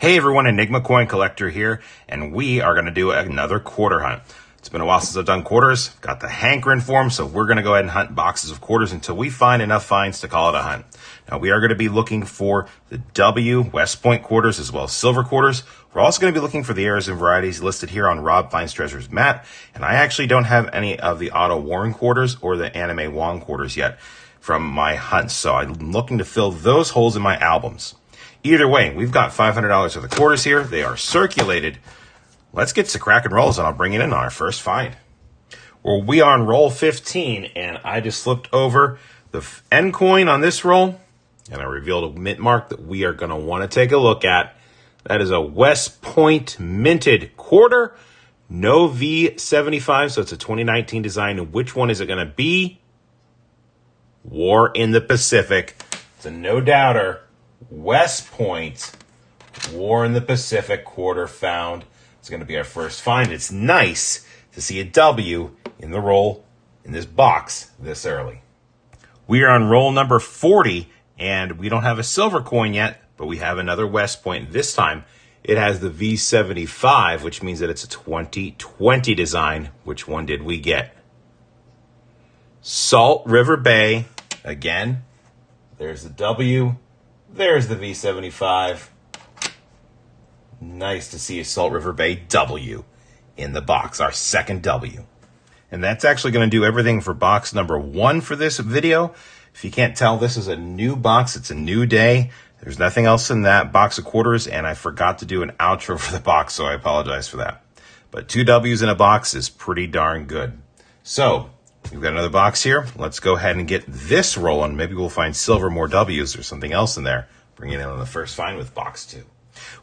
Hey everyone, EnigmaCoinCollector here, and we are going to do another quarter hunt. It's been a while since I've done quarters, got the hankering for them, so we're going to go ahead and hunt boxes of quarters until we find enough finds to call it a hunt. Now we are going to be looking for the W, West Point quarters, as well as silver quarters. We're also going to be looking for the errors and varieties listed here on Rob Finds Treasures Matt, and I actually don't have any of the Otto Warren quarters or the Anime Wong quarters yet from my hunts, so I'm looking to fill those holes in my albums. Either way, we've got $500 of the quarters here. They are circulated. Let's get to crack and rolls, and I'll bring it in on our first find. Well, we are on roll 15, and I just flipped over the end coin on this roll, and I revealed a mint mark that we are going to want to take a look at. That is a West Point minted quarter, no V75, so it's a 2019 design. And which one is it going to be? War in the Pacific. It's a no-doubter. West Point, War in the Pacific quarter found. It's going to be our first find. It's nice to see a W in the roll in this box this early. We are on roll number 40, and we don't have a silver coin yet, but we have another West Point. This time, it has the V75, which means that it's a 2020 design. Which one did we get? Salt River Bay. Again, there's the W. There's the V75. Nice to see a Salt River Bay W in the box, our second W. And that's actually going to do everything for box number 1 for this video. If you can't tell, this is a new box. It's a new day. There's nothing else in that box of quarters, and I forgot to do an outro for the box, so I apologize for that. But 2 W's in a box is pretty darn good. So we've got another box here. Let's go ahead and get this rolling. Maybe we'll find silver, more W's, or something else in there. Bring it in on the first find with box 2.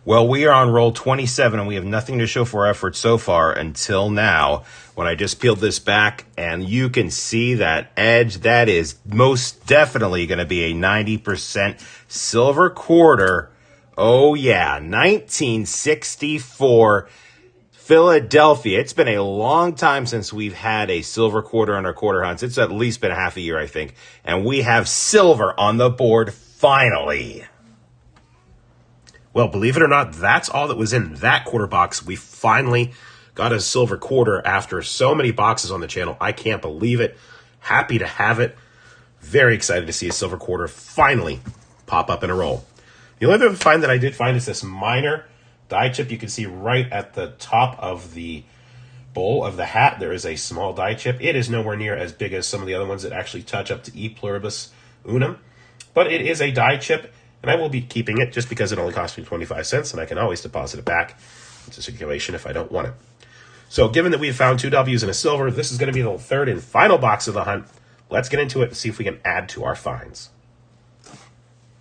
Well, we are on roll 27, and we have nothing to show for our efforts so far until now, when I just peeled this back, and you can see that edge. That is most definitely going to be a 90% silver quarter. Oh, yeah, 1964 Philadelphia. It's been a long time since we've had a silver quarter on our quarter hunts. It's at least been half a year, I think. And we have silver on the board finally. Well, believe it or not, that's all that was in that quarter box. We finally got a silver quarter after so many boxes on the channel. I can't believe it. Happy to have it. Very excited to see a silver quarter finally pop up in a roll. The only other find that I did find is this minor die chip. You can see right at the top of the bowl of the hat, there is a small die chip. It is nowhere near as big as some of the other ones that actually touch up to E pluribus unum, but it is a die chip, and I will be keeping it just because it only cost me 25 cents, and I can always deposit it back into circulation if I don't want it. So given that we've found 2 W's and a silver, this is going to be the third and final box of the hunt. Let's get into it and see if we can add to our finds.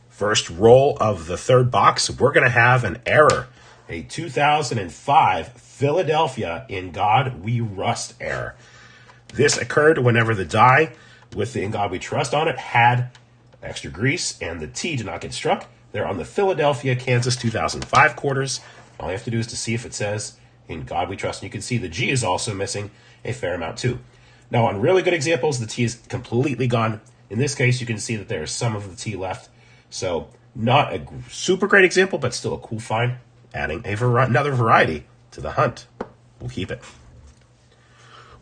First roll of the third box, we're going to have an error. A 2005 Philadelphia In God We Rust error. This occurred whenever the die with the In God We Trust on it had extra grease and the T did not get struck. They're on the Philadelphia, Kansas 2005 quarters. All you have to do is to see if it says In God We Trust. And you can see the G is also missing a fair amount too. Now on really good examples, the T is completely gone. In this case, you can see that there is some of the T left. So not a super great example, but still a cool find. Adding another variety to the hunt. We'll keep it.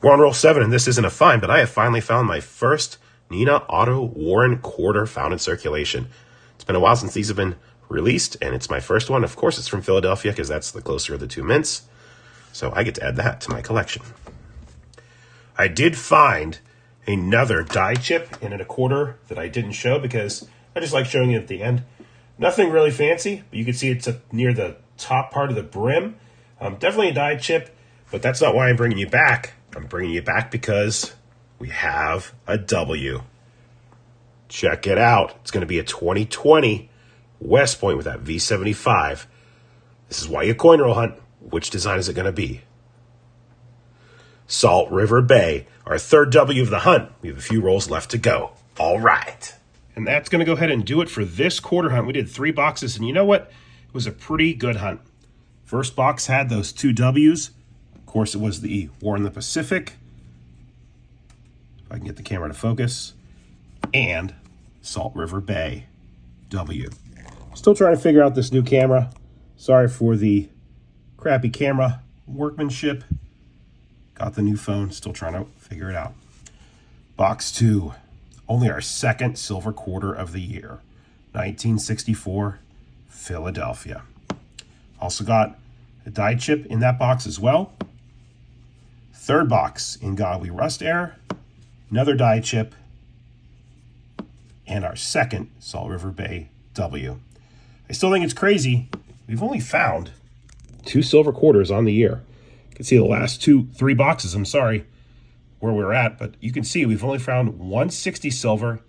We're on roll 7, and this isn't a find, but I have finally found my first Nina Otto Warren quarter found in circulation. It's been a while since these have been released, and it's my first one. Of course, it's from Philadelphia because that's the closer of the 2 mints. So I get to add that to my collection. I did find another die chip in a quarter that I didn't show because I just like showing it at the end. Nothing really fancy, but you can see it's near the top part of the brim. Definitely a die chip, but that's not why I'm bringing you back. I'm bringing you back because we have a W. Check it out. It's going to be a 2020 West Point with that V75. This is why you coin roll hunt. Which design is it going to be? Salt River Bay, our third W of the hunt. We have a few rolls left to go. All right. And that's going to go ahead and do it for this quarter hunt. We did 3 boxes, and you know what? It was a pretty good hunt. First box had those 2 W's. Of course, it was the War in the Pacific. If I can get the camera to focus. And Salt River Bay W. Still trying to figure out this new camera. Sorry for the crappy camera workmanship. Got the new phone, still trying to figure it out. Box 2, only our second silver quarter of the year. 1964, Philadelphia. Also got a die chip in that box as well. Third box in Godly Rust Air, another die chip, and our second Salt River Bay W. I still think it's crazy. We've only found 2 silver quarters on the year. You can see the last 3 boxes, I'm sorry, where we're at, but you can see we've only found 160 silver,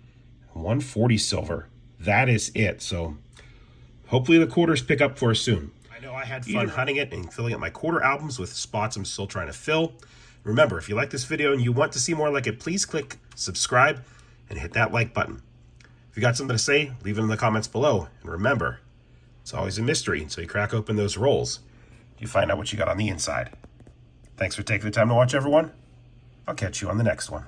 140 silver. That is it. So hopefully the quarters pick up for us soon. I know I had fun hunting it and filling up my quarter albums with spots I'm still trying to fill. Remember, if you like this video and you want to see more like it, please click subscribe and hit that like button. If you got something to say, leave it in the comments below. And remember, it's always a mystery until you crack open those rolls. You find out what you got on the inside. Thanks for taking the time to watch, everyone. I'll catch you on the next one.